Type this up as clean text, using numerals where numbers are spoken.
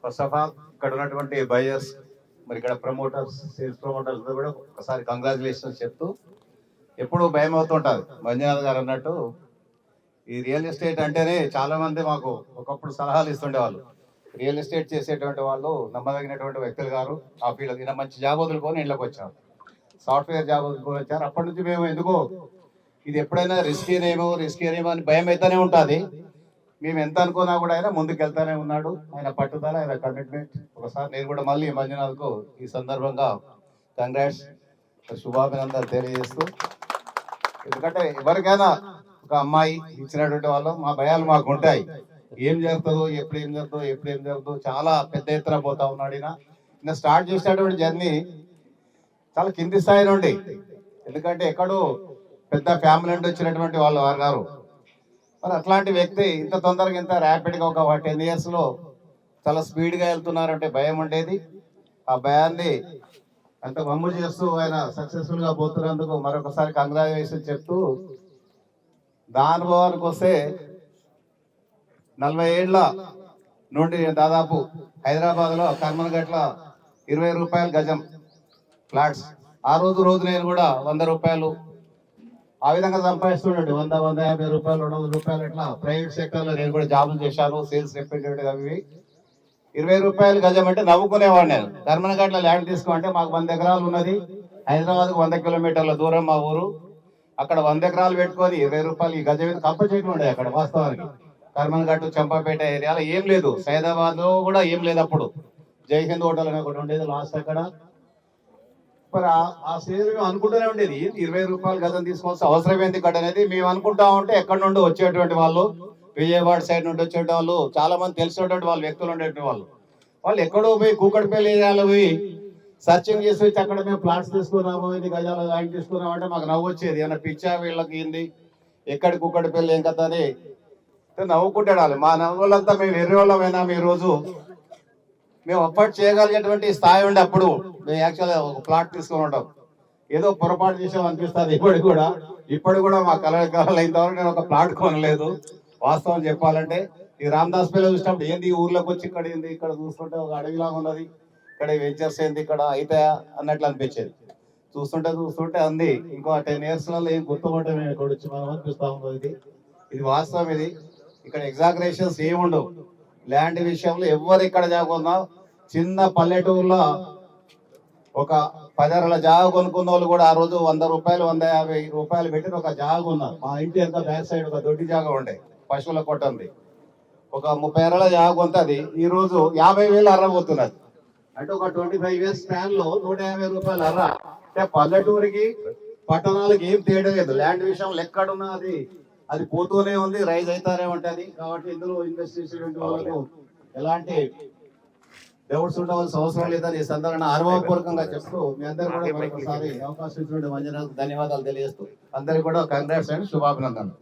First of all ఇక్కడ ఉన్నటువంటి buyers, మరి ఇక్కడ ప్రమోటర్స్, సేల్స్ ప్రమోటర్స్ కూడా ఒకసారి కంగ్రాచులేషన్స్ చెప్తూ, ఎప్పుడు భయం అవుతుంటుంది. మంజునాథ్ గారు అన్నట్టు ఈ రియల్ ఎస్టేట్ అంటేనే చాలా మంది మాకు ఒకప్పుడు సలహాలు ఇస్తుండేవాళ్ళు. రియల్ ఎస్టేట్ చేసేటువంటి వాళ్ళు నమ్మదగినటువంటి వ్యక్తులు గారు. ఆ ఫీల్డ్ ఈయన మంచి జాబ్ వదులుకొని ఇళ్ళకి వచ్చారు, సాఫ్ట్వేర్ జాబ్ వదులుకొని వచ్చారు. అప్పటి నుంచి మేము ఎందుకో ఇది ఎప్పుడైనా రిస్కీనేమో అని భయం అయితేనే ఉంటుంది. మేము ఎంత అనుకున్నా కూడా ఆయన ముందుకు వెళ్తానే ఉన్నాడు. ఆయన పట్టుదల, ఆయన కమిట్మెంట్. ఒకసారి నేను కూడా మళ్ళీ మంజునాథ్కు ఈ సందర్భంగా కంగ్రాట్స్, శుభాభినందనలు తెలియజేస్తూ, ఎందుకంటే ఎవరికైనా ఒక అమ్మాయి ఇచ్చినటువంటి వాళ్ళు మా భయాలు మాకు ఉంటాయి. ఏం జరుగుతుందో, ఎప్పుడు ఏం జరుగుతుందో చాలా పెద్ద ఎత్తున పోతా ఉన్నాడు. ఈయన స్టార్ట్ చేసినటువంటి జర్నీ చాలా కింది స్థాయి నుండి, ఎందుకంటే ఎక్కడో పెద్ద ఫ్యామిలీ నుండి వచ్చినటువంటి వాళ్ళు వారు గారు. మరి అట్లాంటి వ్యక్తి ఇంత తొందరగా, ఇంత ర్యాపిడ్గా ఒక 10 years లో చాలా స్పీడ్గా వెళ్తున్నారంటే భయం ఉండేది. ఆ భయాన్ని అంత వమ్ము చేస్తూ ఆయన సక్సెస్ఫుల్గా పోతున్నందుకు మరొకసారి కంగ్రాచులేషన్ చెప్తూ, దాని అనుభవానికి వస్తే 40 ఏళ్ల నుండి దాదాపు హైదరాబాద్లో కర్మన్ఘట్ల 20 రూపాయల గజం ఫ్లాట్స్, ఆ రోజు నేను కూడా 100 రూపాయలు ఆ విధంగా సంపాదిస్తుండే. 100, 150 రూపాయలు, 200 రూపాయలు ఇట్లా ప్రైవేట్ సెక్టర్లో నేను కూడా జాబులు చేశాను, సేల్స్ రిప్రజెంటేటివ్. అవి 20 రూపాయలు గజం అంటే నవ్వుకునేవాడు నేను. కర్మన్ఘట్ల ల్యాండ్ తీసుకోమంటే మాకు 100 ఎకరాలు ఉన్నది. హైదరాబాద్కు 100 కిలోమీటర్ల దూరం మా ఊరు. అక్కడ 100 ఎకరాలు పెట్టుకొని 20 రూపాయలు ఈ గజం మీద కంప చేయడం ఉండే. అక్కడ వాస్తవానికి కర్మన్ఘట్టు, చంపాపేట ఏరియాలో ఏం లేదు. సైదాబాద్ లో కూడా ఏం లేదు. అప్పుడు జై హింద్ హోటల్ అని ఒకటి ఉండేది లాస్ట్ అక్కడ. మరి ఆ స్టేజ్ మేము అనుకుంటూనే ఉండేది, 20 రూపాయలు గజం తీసుకోవాల్సిన అవసరం ఏంది ఇక్కడ అనేది మేము అనుకుంటా ఉంటే, ఎక్కడి నుండి వచ్చేటువంటి వాళ్ళు, విజయవాడ సైడ్ నుండి వచ్చే వాళ్ళు, చాలా మంది తెలిసినటువంటి వాళ్ళు, వ్యక్తులు ఉండేటువంటి వాళ్ళు ఎక్కడో పోయి కూకట్పల్లి ఏరియాలో పోయి సర్చింగ్ చేసి వచ్చి అక్కడ మేము ప్లాట్స్ తీసుకున్నాము, ఇది గజాల ల్యాండ్ తీసుకున్నాము అంటే మాకు నవ్వు వచ్చేది. ఏమన్నా పిచ్చా వీళ్ళకి ఏంది, ఎక్కడి కూకట్పల్లి ఏం కదా అని నవ్వుకుంటాడు. మా నవ్వులంతా మేము ఎర్రి వాళ్ళమైనా ఈ రోజు మేము అప్పటి చేయగలిగేటువంటి స్థాయి ఉండే. అప్పుడు మేము యాక్చువల్గా ఒక ప్లాట్ తీసుకుని ఉంటాం, ఏదో పొరపాటు చేసాం అనిపిస్తుంది ఇప్పుడు కూడా మా కళలు అయినంతవరకు నేను ఒక ప్లాట్ కొనలేదు. వాస్తవం చెప్పాలంటే ఈ రామదాస్ పిల్లలు చూసినప్పుడు ఏంది ఈ ఊర్లోకి వచ్చి ఇక్కడ ఏంది, ఇక్కడ చూస్తుంటే ఒక అడవిలాగా ఉన్నది, ఇక్కడ వెంచర్స్ ఏంది, ఇక్కడ అవుతాయా అన్నట్లు అనిపించేది. చూస్తుంటే అంది ఇంకో 10 years ఏం గుర్తుపట్టే మేము ఇక్కడ వచ్చి మనం అనిపిస్తా ఉన్నది. ఇది వాస్తవం. ఇది ఇక్కడ ఎగ్జాగరేషన్స్ ఏముండవు. ల్యాండ్ విషయంలో ఎవరు ఇక్కడ జాగున్నా, చిన్న పల్లెటూరులో ఒక 10 అరల జాగ కొనుక్కున్న వాళ్ళు కూడా ఆ రోజు 100 రూపాయలు, 150 రూపాయలు పెట్టి ఒక జాగ ఉన్నారు. మా ఇంటి అంతా బ్యాక్ సైడ్ ఒక దొడ్డి జాగ ఉండే, పశువుల కొట్టంది. ఒక 30 అరల జాగ కొంతది ఈ రోజు 50,000 అర్ర పోతున్నది. అంటే ఒక 25 years స్పాన్ లో 150 రూపాయలు అర్ర. అంటే పల్లెటూరికి పట్టణాలకు ఏం తేడా లేదు. ల్యాండ్ విషయంలో ఎక్కడున్నా అది పోతూనే ఉంది, రైజ్ అవుతానే ఉంటది. కాబట్టి ఇందులో ఇన్వెస్ట్ చేసేటువంటి వాళ్ళకు ఎలాంటి డౌట్స్ ఉండవలసిన అవసరం లేదని ఈ సందర్భంగా అనుభవపూర్వకంగా చెప్తూ, మీ అందరూ కూడా మరొకసారి అవకాశం ఇచ్చినటువంటి మంజునాథ్ ధన్యవాదాలు తెలియజేస్తూ, అందరికీ కూడా కంగ్రాట్స్ అండ్ శుభాభినందనలు.